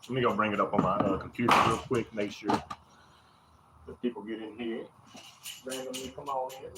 Let me go bring it up on my computer real quick, make sure that people get in here. Randomly come on in.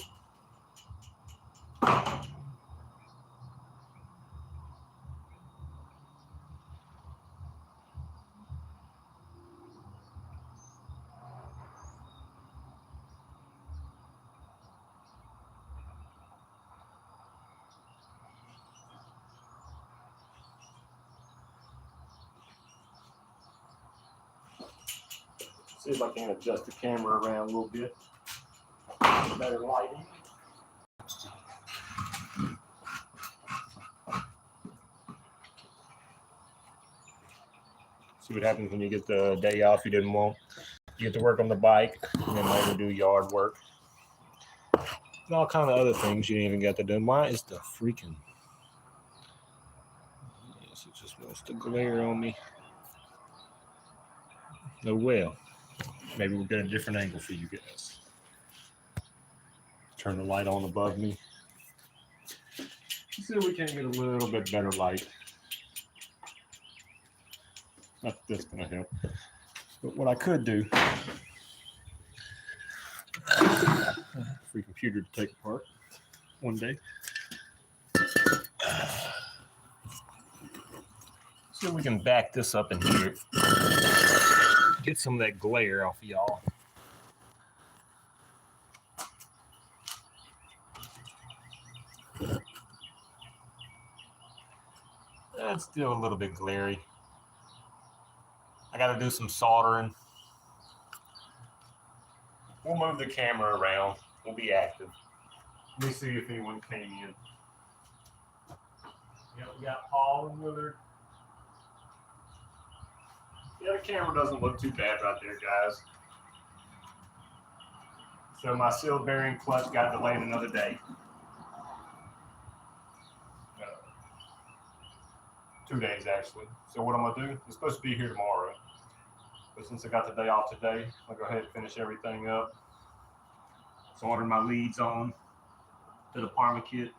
See if I can adjust the camera around a little bit. Better lighting. See what happens when you get the day off you didn't want. You get to work on the bike and then later do yard work. And all kind of other things you didn't even get to do. Why is the freaking... Yes, it just wants to glare on me. Oh well. Maybe we'll get a different angle for you guys. Turn the light on above me. See if we can get a little bit better light. Not that that's going to help. But what I could do, free computer to take apart one day. See if we can back this up in here. Get some of that glare off of y'all. That's still a little bit glary. I got to do some soldering. We'll move the camera around. We'll be active. Let me see if anyone came in. Yeah, we got Paul and Willard. Yeah, the camera doesn't look too bad right there, guys. So my seal bearing clutch got delayed another day. 2 days actually. So what I'm gonna do, it's supposed to be here tomorrow. But since I got the day off today, I'll go ahead and finish everything up. Solder my leads on to the Parma kit.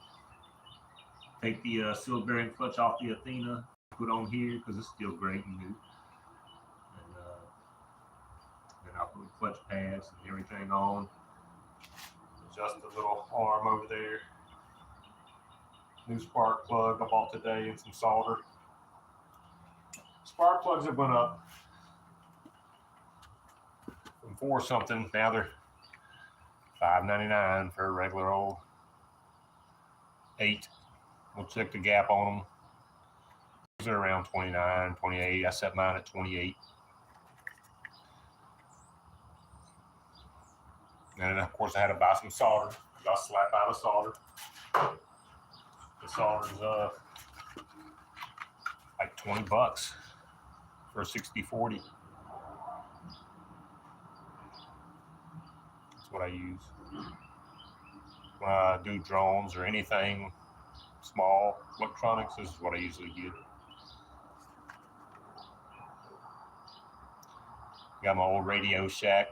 Take the seal bearing clutch off the Athena, put on here because it's still great and new. Then I'll put the clutch pads and everything on. Adjust the little arm over there. New spark plug I bought today and some solder. Spark plugs have went up from 4 something. Now they're $5.99 for a regular old 8. We'll check the gap on them. They're around 29, 28. I set mine at 28. And of course I had to buy some solder. I'll slap out of solder. The solder's like $20 for a 60/40. That's what I use when I do drones or anything small electronics. This is what I usually get. Got my old Radio Shack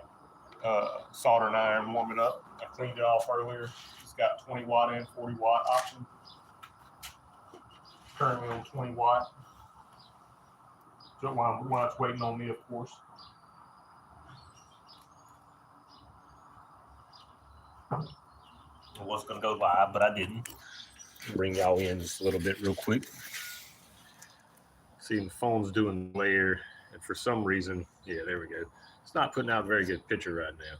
soldering iron warming up. I cleaned it off earlier. It's got 20 watt and 40 watt option. Currently on 20 watt. So while it's waiting on me, of course. I was gonna go live, but I didn't. Bring y'all in just a little bit real quick. See, the phone's doing glare, and for some reason, yeah, there we go. It's not putting out a very good picture right now.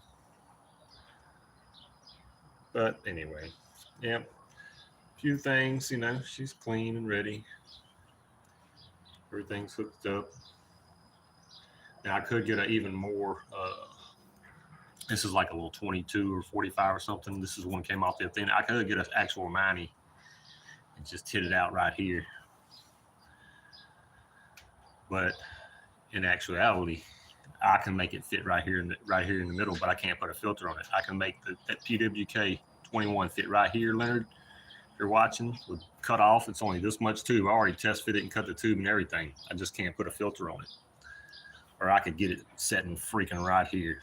But anyway, yeah, a few things, you know, she's clean and ready. Everything's hooked up. Now I could get an even more, this is like a little 22 or 45 or something. This is one came off the Athena. I could get an actual 90 and just hit it out right here. But in actuality, I can make it fit right here in the middle, but I can't put a filter on it. I can make that PWK 21 fit right here, Leonard. If you're watching, with cut off, it's only this much tube. I already test fit it and cut the tube and everything. I just can't put a filter on it. Or I could get it setting freaking right here,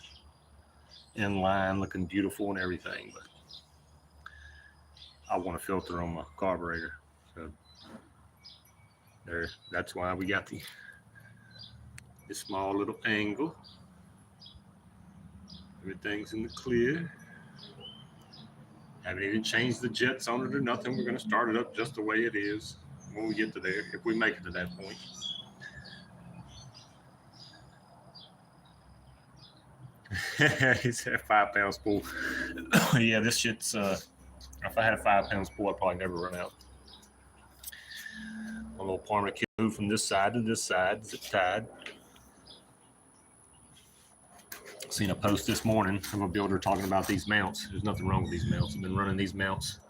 in line, looking beautiful and everything, but I want a filter on my carburetor. So there, that's why we got the this small little angle. Everything's in the clear. Haven't even changed the jets on it or nothing. We're going to start it up just the way it is when we get to there, if we make it to that point. He said 5 pound spool. Yeah, this shit's, if I had a 5 pound spool, I'd probably never run out. A little Parma cube from this side to this side, zip tied. Seen a post this morning from a builder talking about these mounts. There's nothing wrong with these mounts. I've been running these mounts.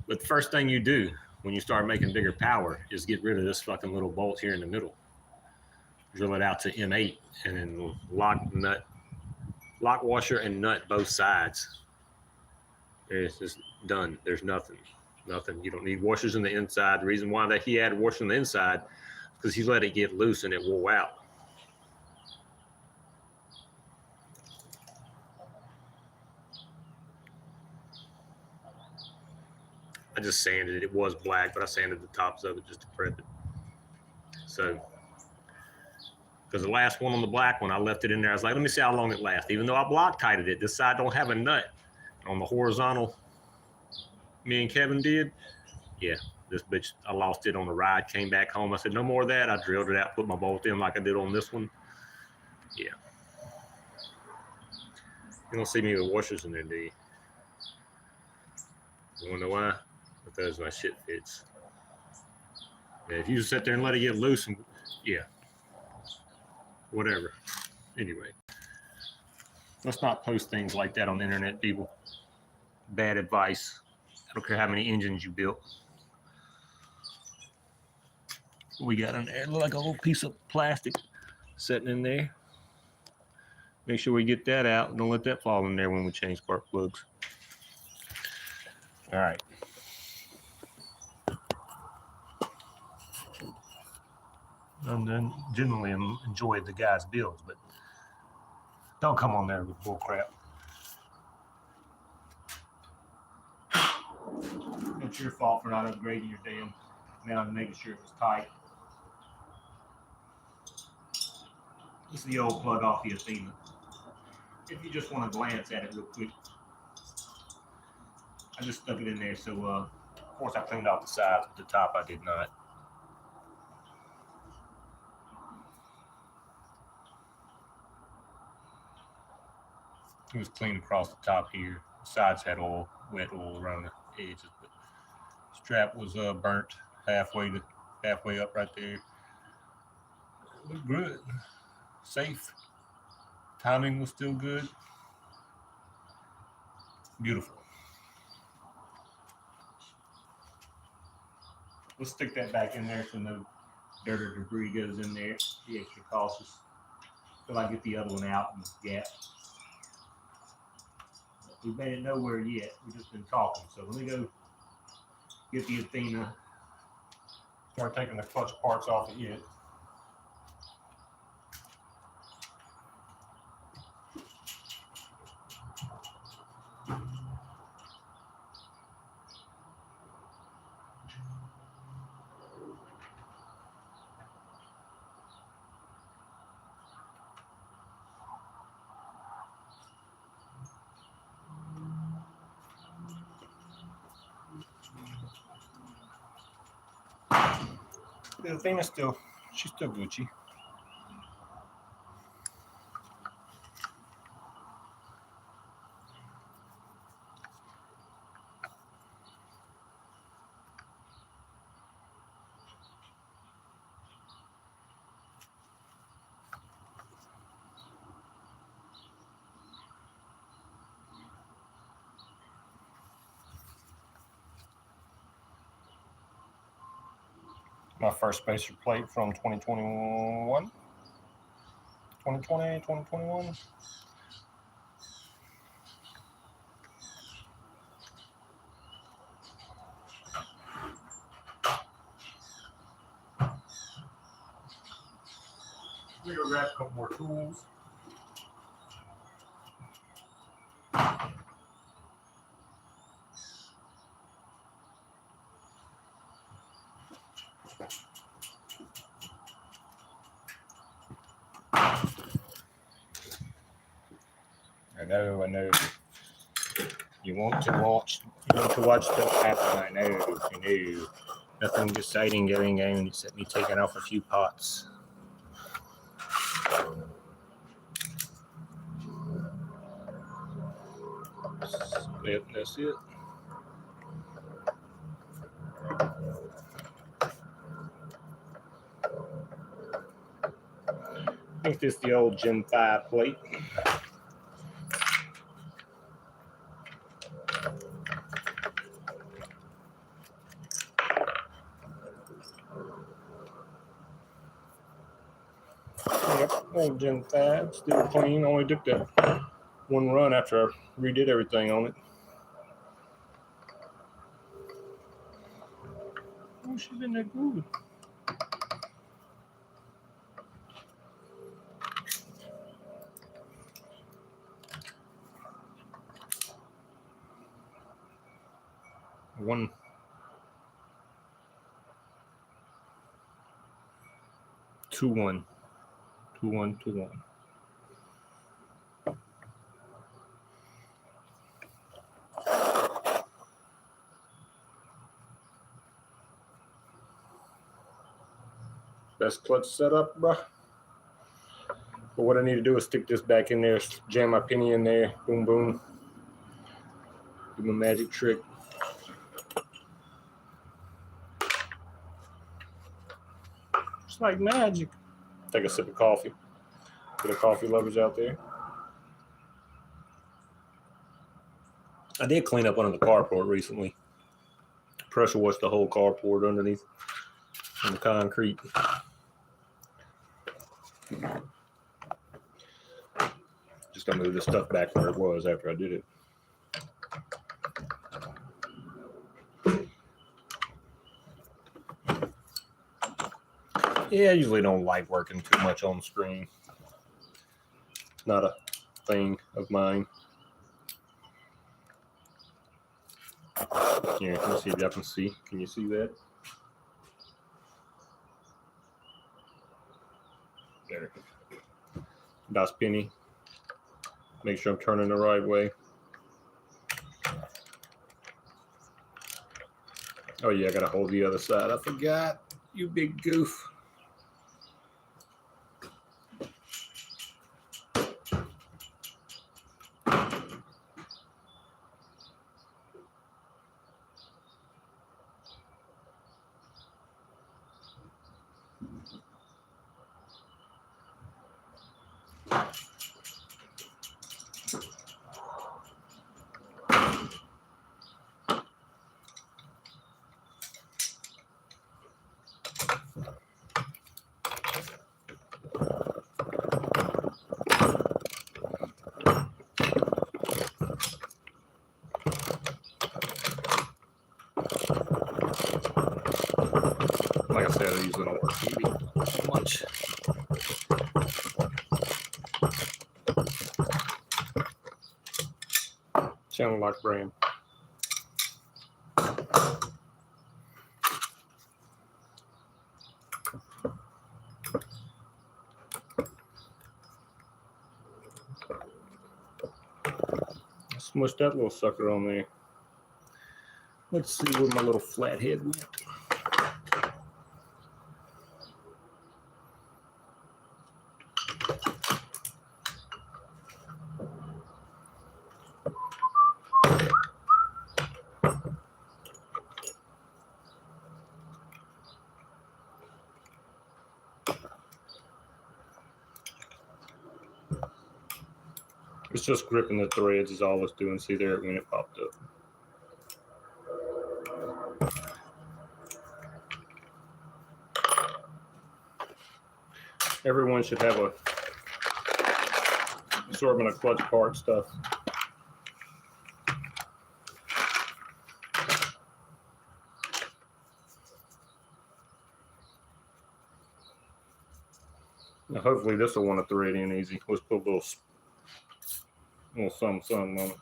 But the first thing you do when you start making bigger power is get rid of this fucking little bolt here in the middle. Drill it out to M8 and then lock washer and nut both sides. It's just done. There's nothing. You don't need washers on the inside. The reason why that he added washers on the inside is because he let it get loose and it wore out. I just sanded it. It was black, but I sanded the tops of it just to prep it. So, because the last one on the black one, I left it in there. I was like, let me see how long it lasts. Even though I block tighted it, this side don't have a nut. On the horizontal, me and Kevin did. Yeah, this bitch, I lost it on the ride, came back home. I said, no more of that. I drilled it out, put my bolt in like I did on this one. Yeah. You don't see me with washers in there, do you? You wanna know why? Because my shit fits. Yeah, if you just sit there and let it get loose, and yeah, whatever. Anyway, let's not post things like that on the internet, people. Bad advice. I don't care how many engines you built. We got in there like a little piece of plastic sitting in there. Make sure we get that out. Don't let that fall in there when we change spark plugs. All right. And then generally enjoy the guys' builds, but don't come on there with bull crap. It's your fault for not upgrading your damn mount and making sure it was tight. This is the old plug off the Athena. If you just want to glance at it real quick, I just stuck it in there. So, of course, I cleaned off the sides, but the top I did not. It was clean across the top here. The sides had oil, wet oil around the edges, but the strap was burnt halfway up right there. Looked good, safe. Timing was still good. Beautiful. Let's stick that back in there so no dirt or debris goes in there. Be extra cautious till I get the other one out and gap. We've made it nowhere yet. We've just been talking. So let me go get the Athena. Start taking the clutch parts off of it. The Athena's she's still Gucci. My first spacer plate from 2021. 2020, 2021. Let me go grab a couple more tools. I know. You want to watch stuff happen. I know. Nothing exciting going on except me taking off a few pots. Yep, that's it. I think this is the old Gen 5 plate. Yep, old Gen 5, still clean. Only took that one run after I redid everything on it. Oh, she's in there good. One. 2-1. 2-1, 2-1. Best clutch setup, bro. But what I need to do is stick this back in there, jam my penny in there, boom, boom. Do my magic trick. It's like magic. Take a sip of coffee. For the coffee lovers out there. I did clean up under the carport recently. Pressure washed the whole carport underneath on the concrete. Just gonna move this stuff back where it was after I did it. Yeah, I usually don't like working too much on screen. Not a thing of mine. Here, let me see if y'all can see. Can you see that? There. Das penny. Make sure I'm turning the right way. Oh yeah, I gotta hold the other side. I forgot. You big goof. Like I said, I usually don't watch TV much. Sound like brand. Smush that little sucker on there. Let's see where my little flathead went. It's just gripping the threads is all it's doing. See there when it popped up. Everyone should have a assortment of clutch part stuff. Now hopefully this will want to thread in easy. Let's put a little something on it.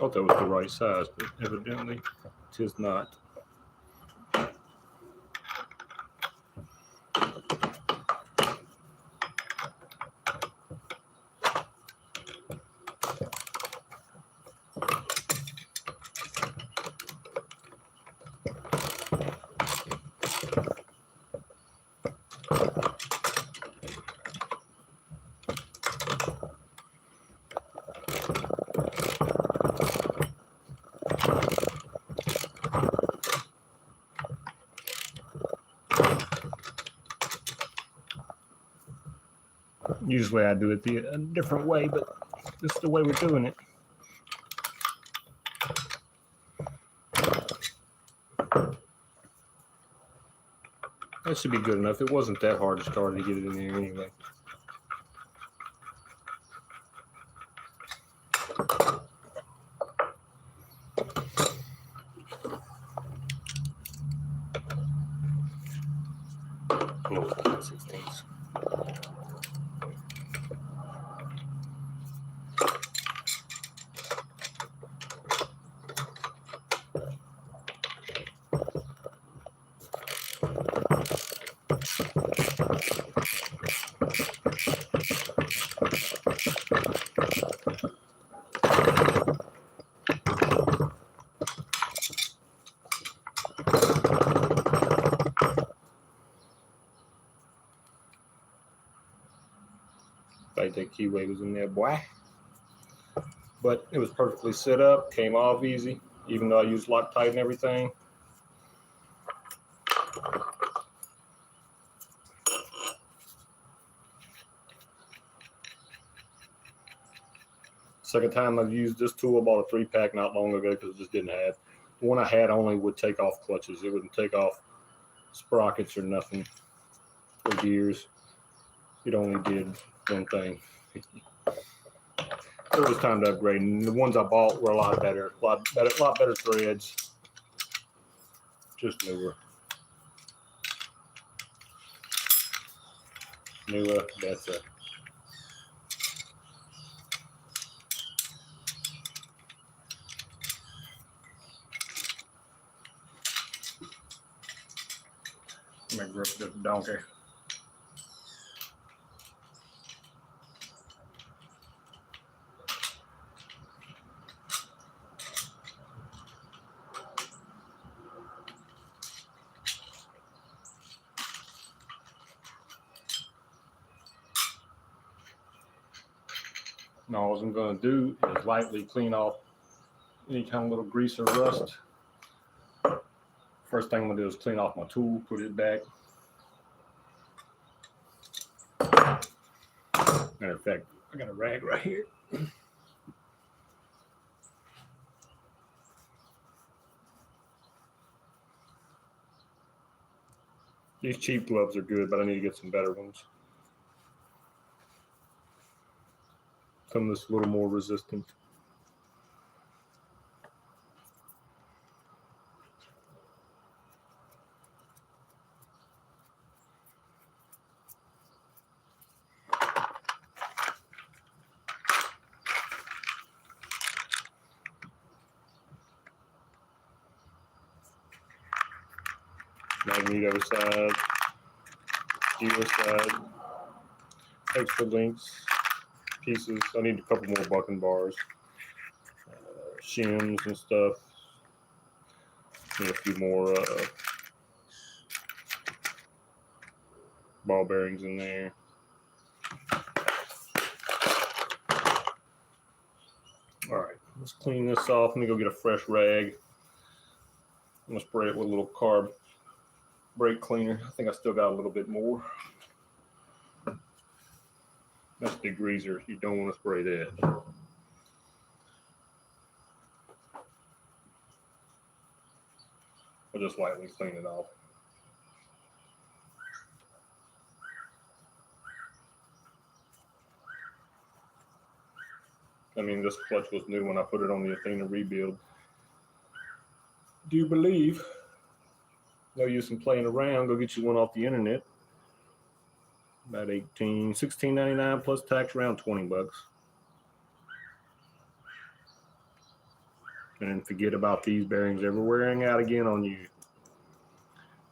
Thought that was the right size, but evidently it is not. Usually I do it a different way, but this is the way we're doing it. That should be good enough. It wasn't that hard to start to get it in there anyway. No, 16ths. That keyway was in there, boy. But it was perfectly set up, came off easy, even though I used Loctite and everything. Second time I've used this tool. I bought a 3-pack not long ago because it just didn't have. The one I had only would take off clutches. It wouldn't take off sprockets or nothing or gears. It only did one thing. It was time to upgrade, and the ones I bought were a lot better threads, just newer. That's it. Let me grip this donkey. Now, all I'm going to do is lightly clean off any kind of little grease or rust. First thing I'm going to do is clean off my tool, put it back. Matter of fact, I got a rag right here. These cheap gloves are good, but I need to get some better ones. Some that's a little more resistant. Magneto side, steel side, extra links, pieces. I need a couple more bucking bars, shims and stuff. Need a few more ball bearings in there. All right, let's clean this off. Let me go get a fresh rag. I'm gonna spray it with a little carb brake cleaner. I think I still got a little bit more. That's degreaser. You don't want to spray that. I'll just lightly clean it off. I mean, this clutch was new when I put it on the Athena rebuild. Do you believe? No use in playing around. Go get you one off the internet. About $16.99 plus tax, around $20. and then forget about these bearings ever wearing out again on you,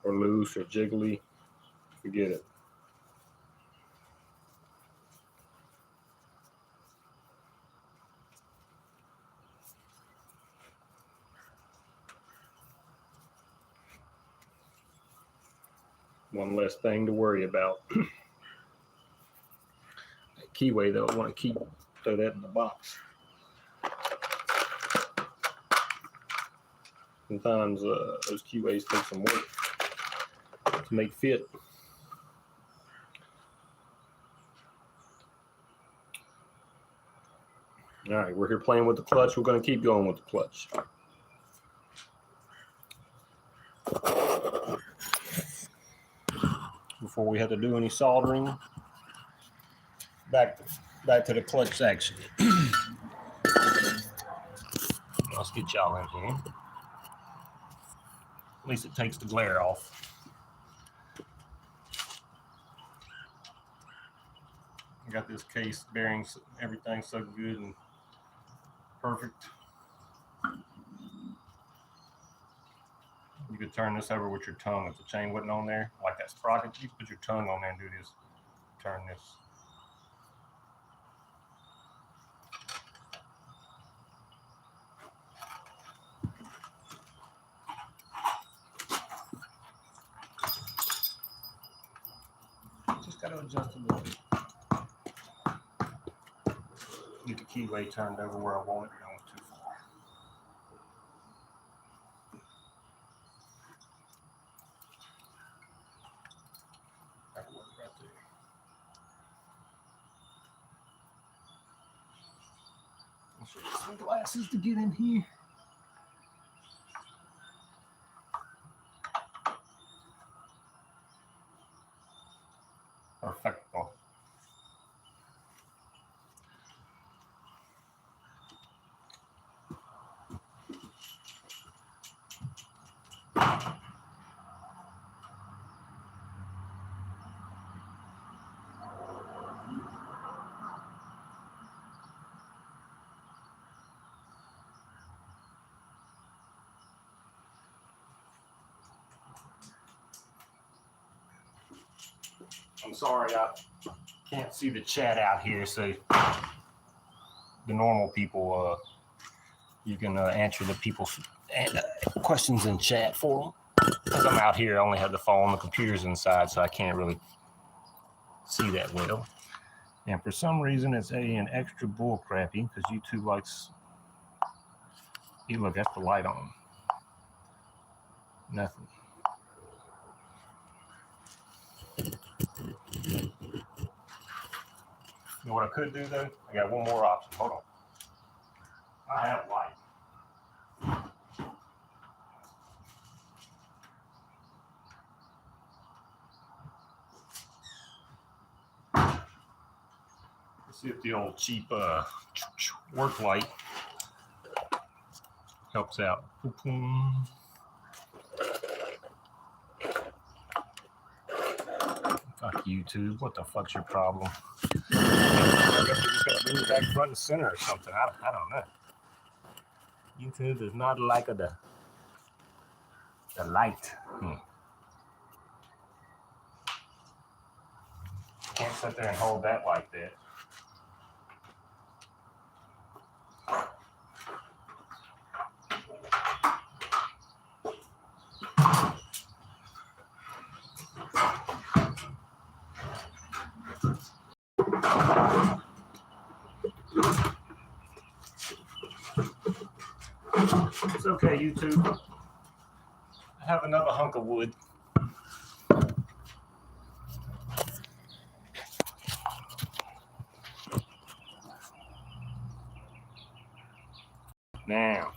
or loose or jiggly. Forget it. One less thing to worry about. That keyway though, I want to throw that in the box. Sometimes those keyways take some work to make fit. All right, we're here playing with the clutch. We're going to keep going with the clutch. Before we had to do any soldering, back to the clutch section. Let's get y'all in here. At least it takes the glare off. I got this case, bearings, everything so good and perfect. You could turn this over with your tongue if the chain wasn't on there, like that sprocket. You can put your tongue on there and do this. Turn this. Just got to adjust a little bit. Get the keyway turned over where I want it going too far. That'll work right there. I'll show you some glasses to get in here. Perfecto. I'm sorry, I can't see the chat out here, so the normal people, you can answer the people's questions in chat for them. Because I'm out here, I only have the phone, the computer's inside, so I can't really see that well. And for some reason, it's an extra bull crappy because YouTube likes. You look, that's the light on. Nothing. You know what I could do though? I got one more option. Hold on. I have light. Let's see if the old cheap work light helps out. Fuck YouTube. What the fuck's your problem? I guess we're just gonna bring it back front and center or something. I don't know. YouTube is not like the light. Can't sit there and hold that like that. It's okay, YouTube. I have another hunk of wood. Now,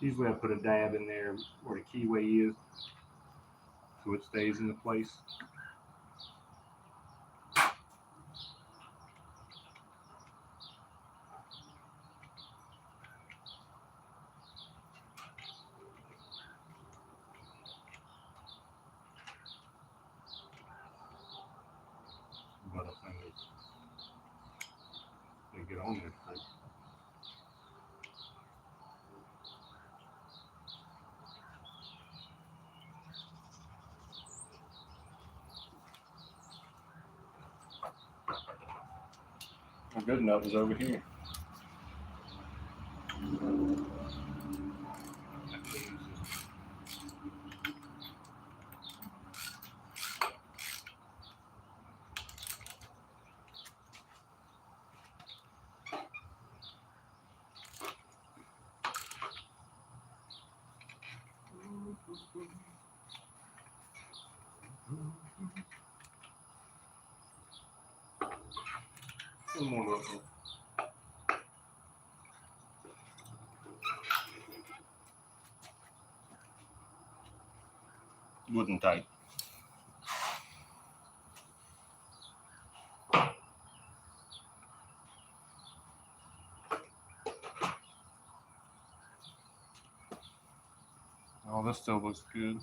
usually I put a dab in there where the keyway is so it stays into place. it on there. A good nut was over here. One more look. Wooden tight. Oh, this still looks good.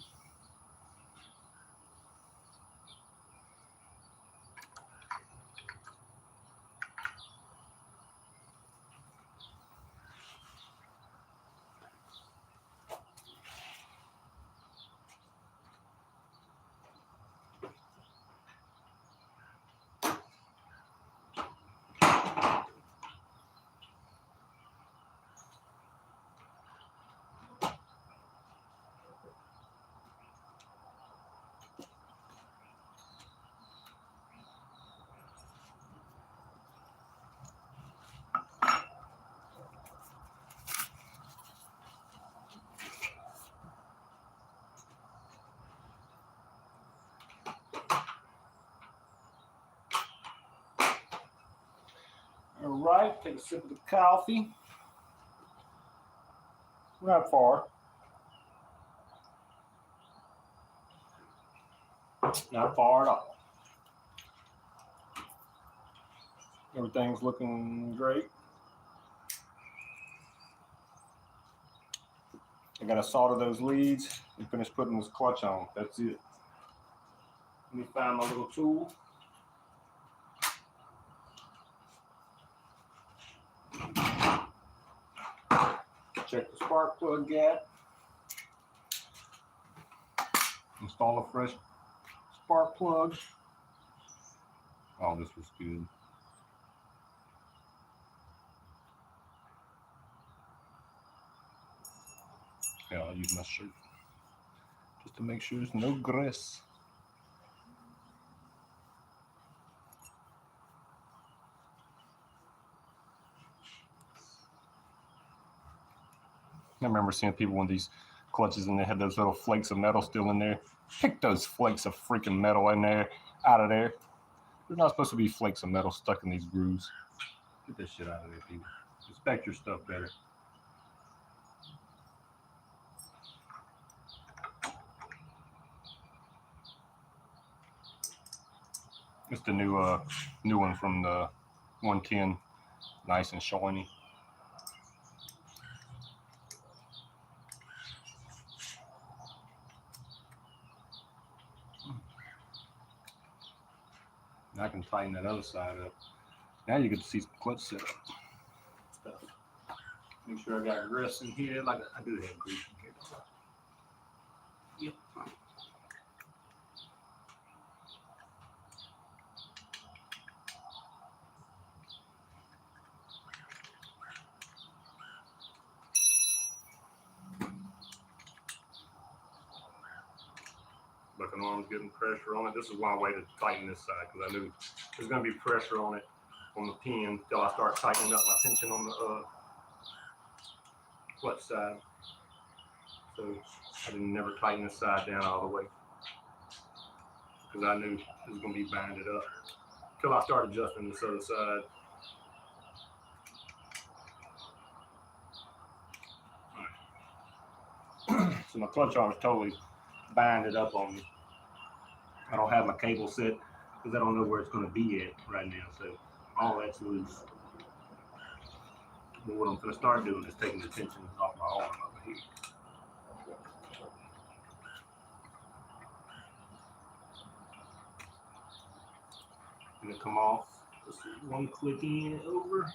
All right, take a sip of the coffee. Not far. Not far at all. Everything's looking great. I gotta solder those leads and finish putting this clutch on. That's it. Let me find my little tool. Check the spark plug gap. Install a fresh spark plug. Oh, this was good. Yeah, I'll use my shirt just to make sure there's no grease. I remember seeing people with these clutches and they had those little flakes of metal still in there. Pick those flakes of freaking metal in there, out of there. There's not supposed to be flakes of metal stuck in these grooves. Get this shit out of there, people. Inspect your stuff better. It's the new one from the 110, nice and shiny. Now I can tighten that other side up. Now you get to see some clutch setup stuff. Make sure I got grease in here. Like I do have grease in here. Yep. Look, an arm's getting pressure on it. This is one way to tighten this side because I knew there's going to be pressure on it on the pin until I start tightening up my tension on the clutch side. So I didn't never tighten this side down all the way because I knew it was going to be banded up until I started adjusting this other side. Right. So my clutch arm is totally banded up on me. I don't have my cable set because I don't know where it's going to be at right now. So all that's loose. But what I'm going to start doing is taking the tension off my arm over here. Gonna come off. Just one click in over.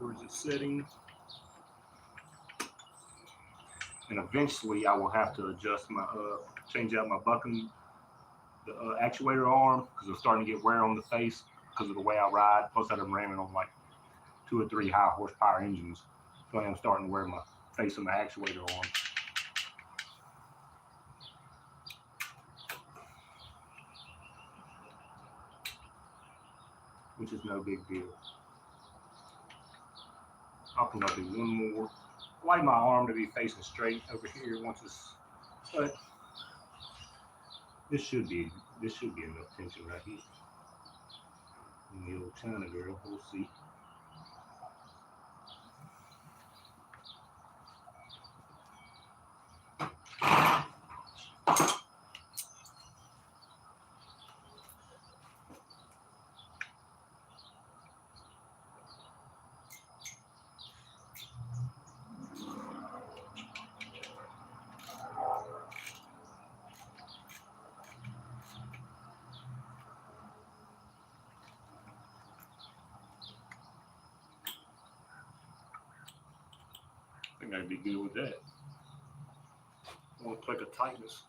Where is it sitting? And eventually I will have to adjust my, change out my bucking, the actuator arm, because it's starting to get wear on the face because of the way I ride. Plus I'm ramming on like 2 or 3 high horsepower engines. So I am starting to wear my face of my actuator arm. Which is no big deal. I think I'll do one more. I like my arm to be facing straight over here once it's, but this should be enough tension right here. And the old China girl, we'll see. I think I'd be good with that. I want to click a tightness.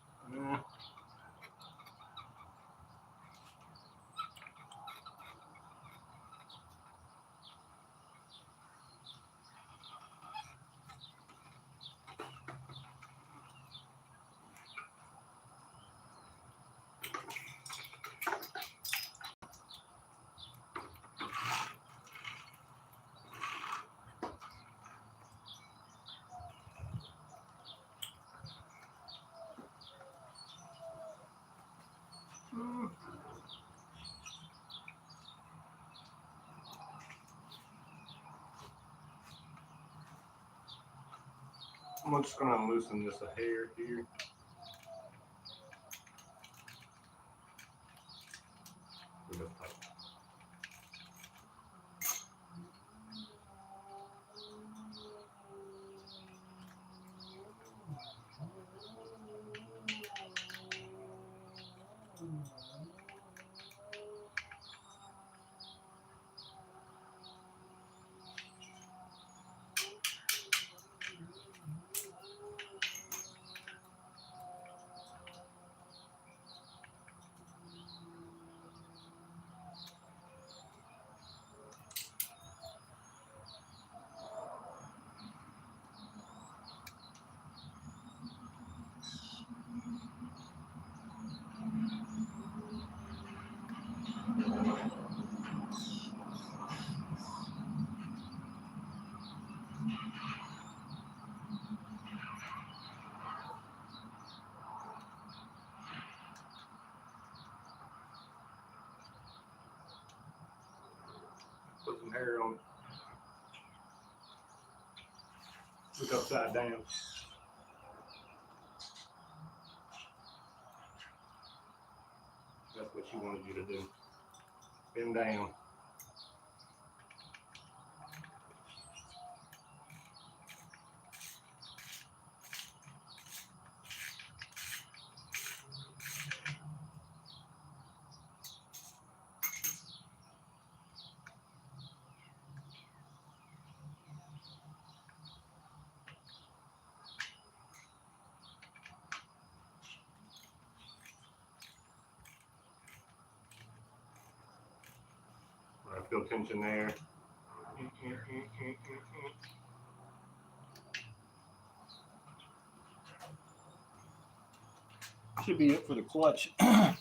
I'm just going to loosen this a hair here. Put some hair on it. Look upside down. That's what she wanted you to do. Bend down. I feel tension there. Should be it for the clutch. I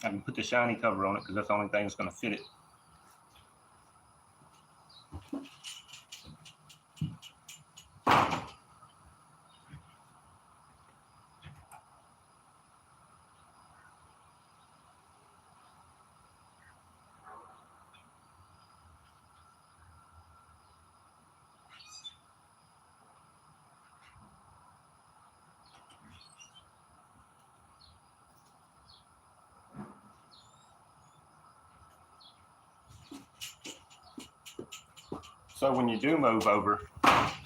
can put the shiny cover on it because that's the only thing that's going to fit it. So when you do move over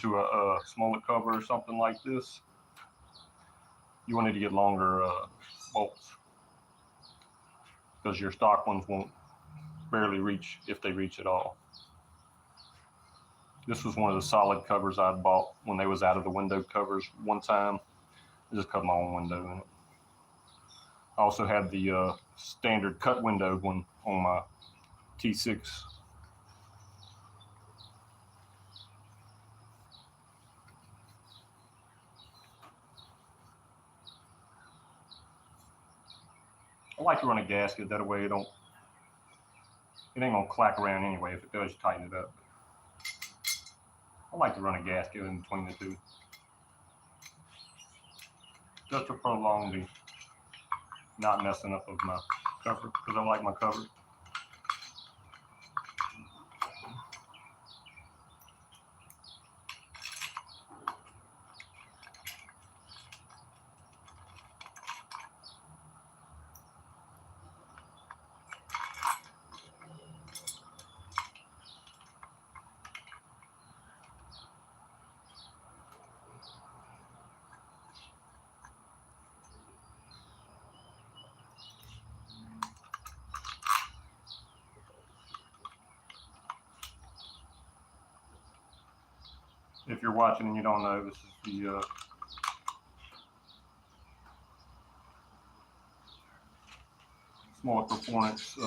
to a smaller cover or something like this, you want to get longer bolts because your stock ones won't barely reach, if they reach at all. This was one of the solid covers I bought when they was out of the window covers one time. I just cut my own window in it. I also had the standard cut window one on my T6. I like to run a gasket, that way it ain't gonna clack around anyway. If it does, you tighten it up. I like to run a gasket in between the two, just to prolong the not messing up of my cover, because I like my cover. If you're watching and you don't know, this is the smaller performance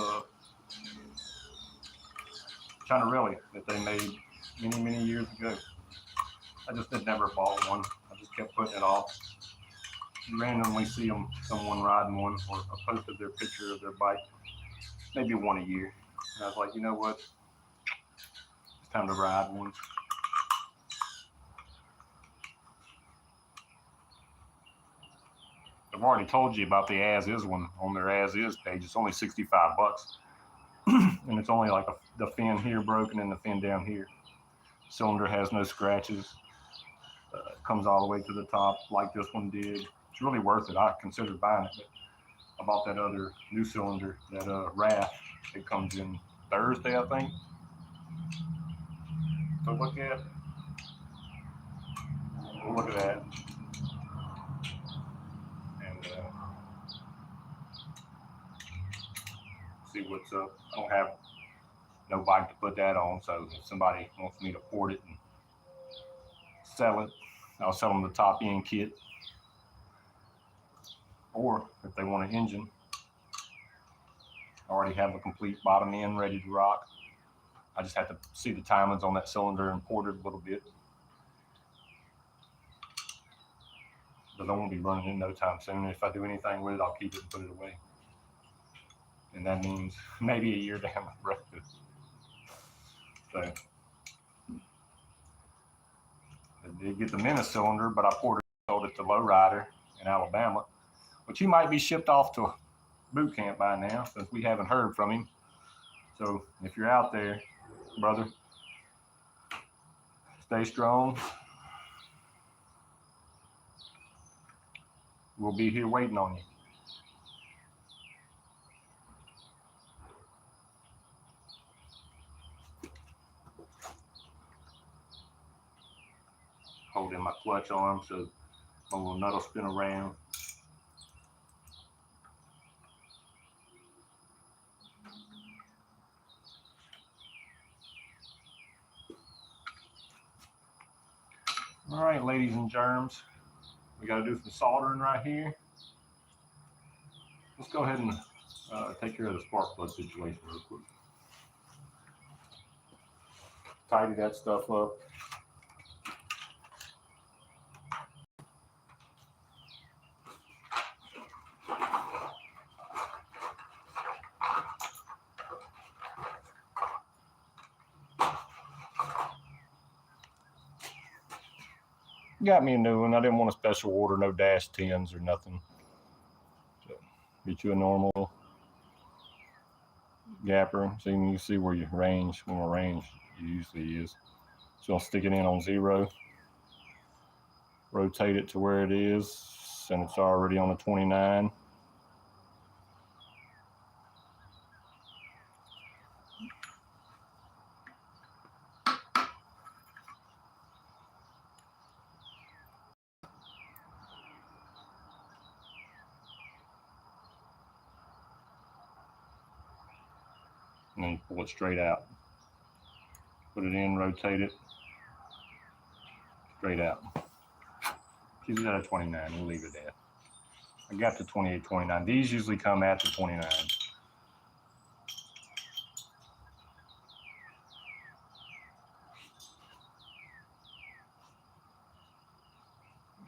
Chinarelli that they made many years ago. I just had never bought one. I just kept putting it off. You randomly see someone riding one, or a post of their picture of their bike, maybe one a year. And I was like, you know what? It's time to ride one. I've already told you about the As Is one on their As Is page. It's only 65 bucks. And it's only like the fin here broken and the fin down here. Cylinder has no scratches. Comes all the way to the top like this one did. It's really worth it. I considered buying it, but I bought that other new cylinder, that Raft. It comes in Thursday, I think. So look at that. And see what's up. I don't have no bike to put that on, so if somebody wants me to port it and sell it, I'll sell them the top end kit. Or if they want an engine, I already have a complete bottom end ready to rock. I just have to see the timings on that cylinder and port it a little bit. But I won't be running it no time soon. If I do anything with it, I'll keep it and put it away. And that means maybe a year down the road. So I did get the Menace cylinder, but I sold it to Lowrider in Alabama, which he might be shipped off to boot camp by now, since we haven't heard from him. So if you're out there, brother, stay strong. We'll be here waiting on you. Holding my clutch arm so my little nut will spin around. All right, ladies and germs, we got to do some soldering right here. Let's go ahead and take care of the spark plug situation real quick. Tidy that stuff up. Got me a new one. I didn't want a special order, no dash 10s or nothing. So, get you a normal gapper, so you can see where your range, usually is. So I'll stick it in on 0, rotate it to where it is, and it's already on the 29. and then pull it straight out. Put it in, rotate it, straight out. Keep it at a 29, we'll leave it at. I got to 28, 29. These usually come at the 29. Make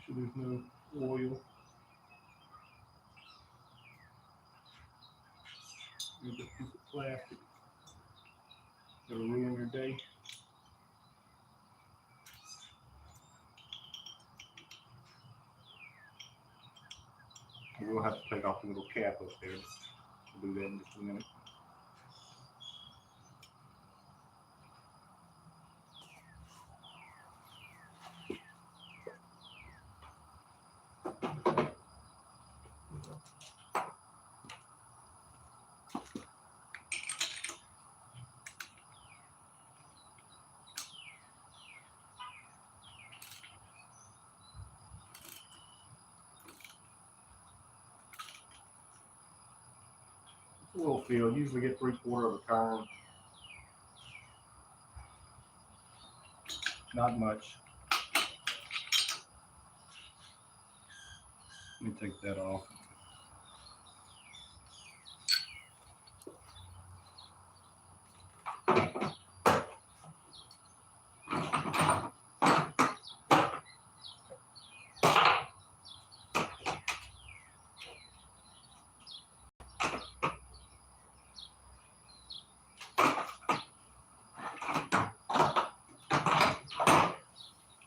sure there's no oil. Use a piece of plastic. It'll ruin your day. We'll have to take off the little cap up there. We'll do that in just a minute. Oil field, usually get 3/4 of a turn. Not much. Let me take that off.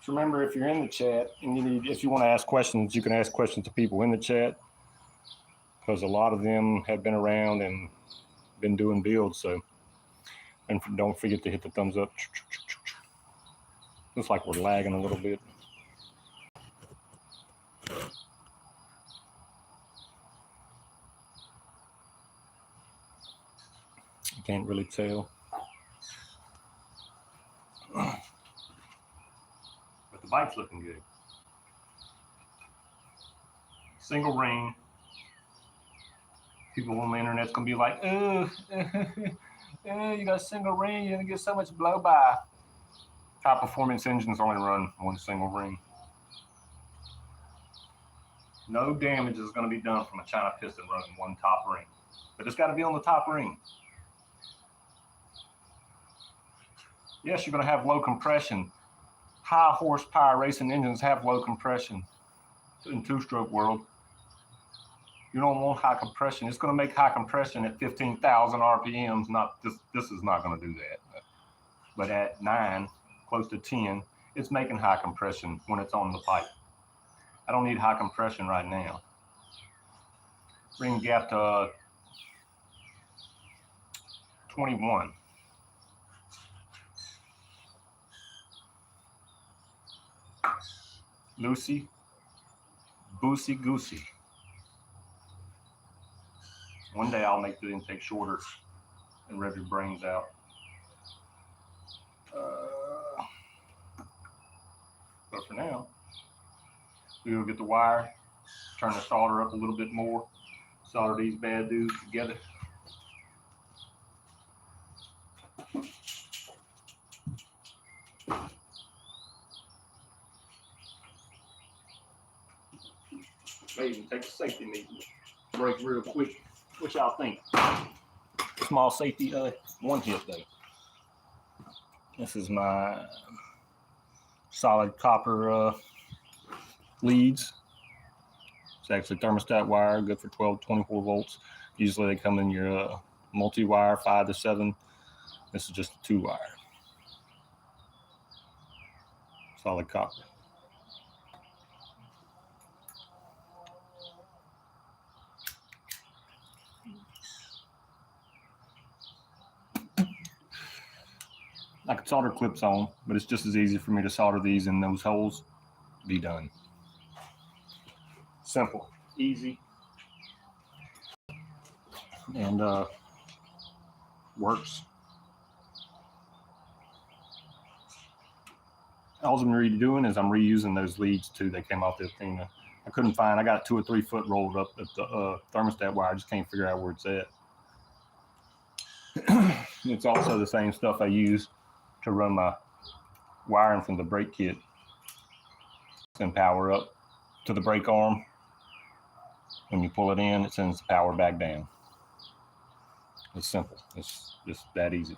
So remember, if you're in the chat and if you want to ask questions, you can ask questions to people in the chat, because a lot of them have been around and been doing builds. So, and don't forget to hit the thumbs up. Looks like we're lagging a little bit. You can't really tell. The bite's looking good. Single ring. People on the internet's gonna be like, you got a single ring, you're gonna get so much blow by. High performance engines only run one single ring. No damage is gonna be done from a China piston running one top ring, but it's gotta be on the top ring. Yes, you're gonna have low compression. High horsepower racing engines have low compression in two-stroke world. You don't want high compression. It's going to make high compression at 15,000 RPMs. Not this. This is not going to do that. But at 9, close to 10, it's making high compression when it's on the pipe. I don't need high compression right now. Ring gap to 21. Lucy, boosey goosey. One day I'll make the intake shorter and rev your brains out. But for now, we'll get the wire, turn the solder up a little bit more, solder these bad dudes together. May even take a safety meter, break real quick. What y'all think? Small safety, one hit though. This is my solid copper leads. It's actually thermostat wire, good for 12, 24 volts. Usually they come in your multi-wire, 5 to 7. This is just a 2-wire. Solid copper. I could solder clips on, but it's just as easy for me to solder these in those holes. Be done. Simple, easy, and works. All I'm redoing is I'm reusing those leads too. They came off the thing. I couldn't find. I got 2 or 3 foot rolled up at the thermostat wire. I just can't figure out where it's at. It's also the same stuff I use to run my wiring from the brake kit and power up to the brake arm. When you pull it in, it sends the power back down. It's simple. It's just that easy.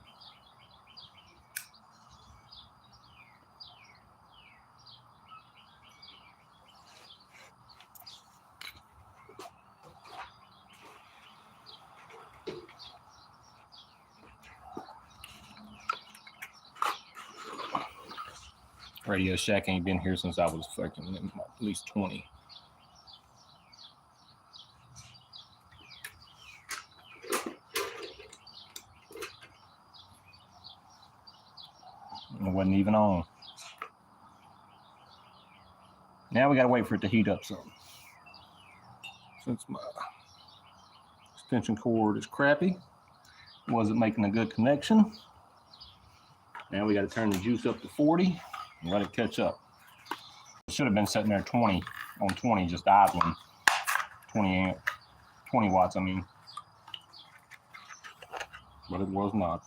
Radio Shack ain't been here since I was fucking at least 20. It wasn't even on. Now we gotta wait for it to heat up some. Since my extension cord is crappy, wasn't making a good connection. Now we gotta turn the juice up to 40 and let it catch up. It should have been sitting there 20 on 20, just idling. 20 watts, I mean. But it was not.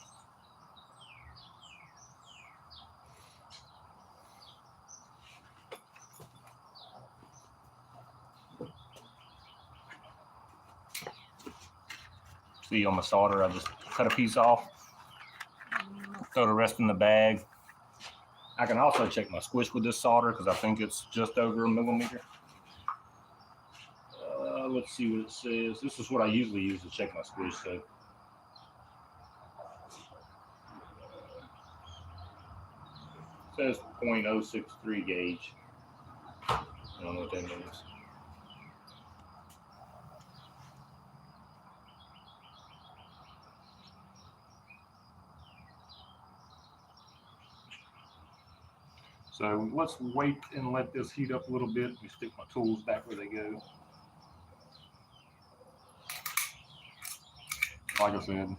See, on my solder, I just cut a piece off, throw the rest in the bag. I can also check my squish with this solder because I think it's just over 1 millimeter. Let's see what it says. This is what I usually use to check my squish. So it says 0.063 gauge. I don't know what that means. So let's wait and let this heat up a little bit. Let me stick my tools back where they go. Like I said,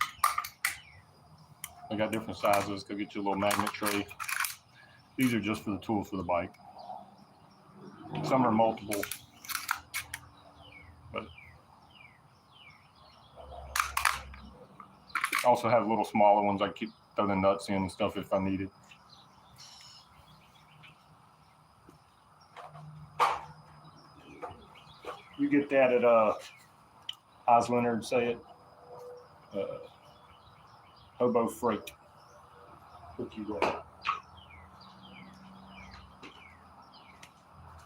I got different sizes. Go get you a little magnet tray. These are just for the tools for the bike. Some are multiple, but also have little smaller ones I keep throw the nuts in and stuff if I need it. You get that at how's Leonard say it? Hobo Freight. Hook you up.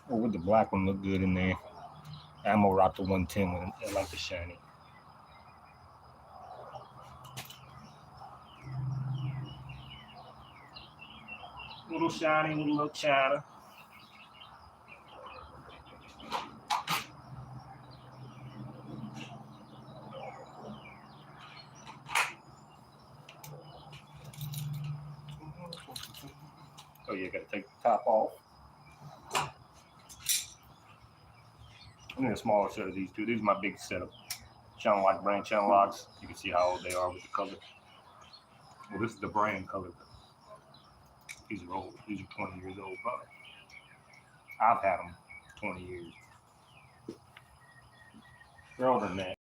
Oh, would the black one look good in there? I'm gonna rock the 110 one. I like the shiny. Little shiny, little chatter. Oh yeah, gotta take the top off. I need a smaller set of these two. These are my big set of channel lock brand channel locks. You can see how old they are with the color. Well, this is the brand color. These are old. These are 20 years old probably. I've had them 20 years. They're older than that.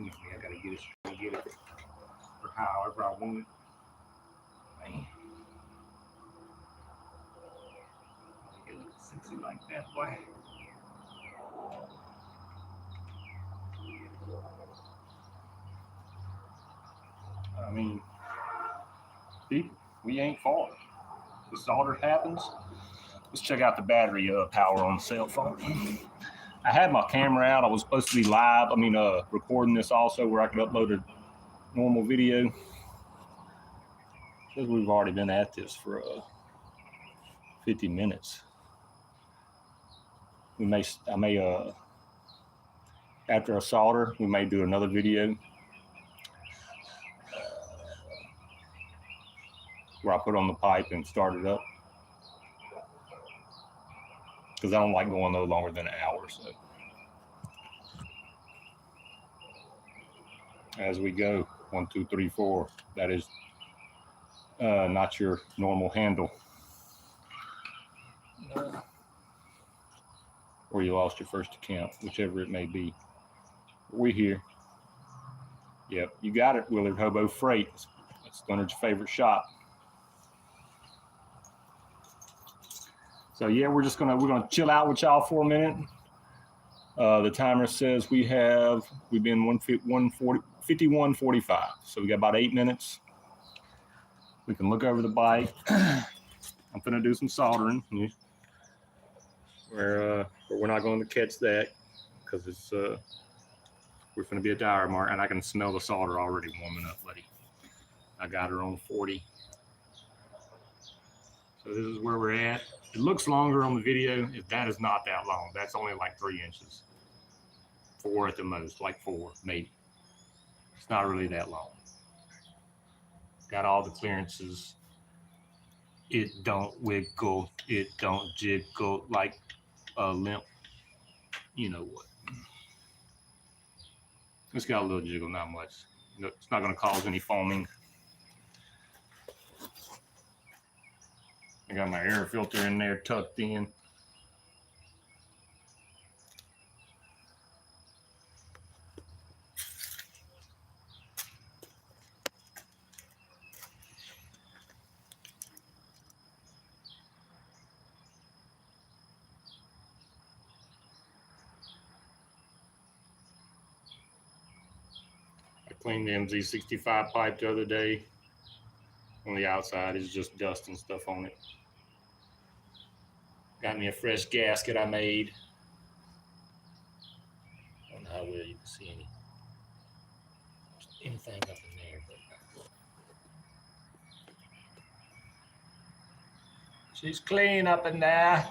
I gotta get it for however I want it. Man. It looks sexy like that, boy. I mean, people, we ain't far. The solder happens. Let's check out the battery power on the cell phone. I had my camera out. I was supposed to be live. Recording this also where I could upload a normal video. Says we've already been at this for 50 minutes. I may after I solder, we may do another video where I put on the pipe and start it up. because I don't like going no longer than an hour. So as we go, 1, 2, 3, 4. That is not your normal handle. Or you lost your first account, whichever it may be. We here. Yep, you got it, Willard Hobo Freight. That's Leonard's favorite shop. So yeah, we're gonna chill out with y'all for a minute. The timer says we've been 51:45, so we got about 8 minutes. We can look over the bike. I'm gonna do some soldering. We're not going to catch that because it's we're gonna be a tire mark, and I can smell the solder already warming up, buddy. I got her on 40. So this is where we're at. It looks longer on the video. That is not that long. That's only like 3 inches. 4 at the most, like 4, maybe. It's not really that long. Got all the clearances. It don't wiggle. It don't jiggle like a limp. You know what? It's got a little jiggle, not much. It's not going to cause any foaming. I got my air filter in there tucked in. I cleaned the MZ65 pipe the other day. On the outside is just dust and stuff on it. Got me a fresh gasket I made. I don't know how well you can see anything up in there, but she's clean up in there.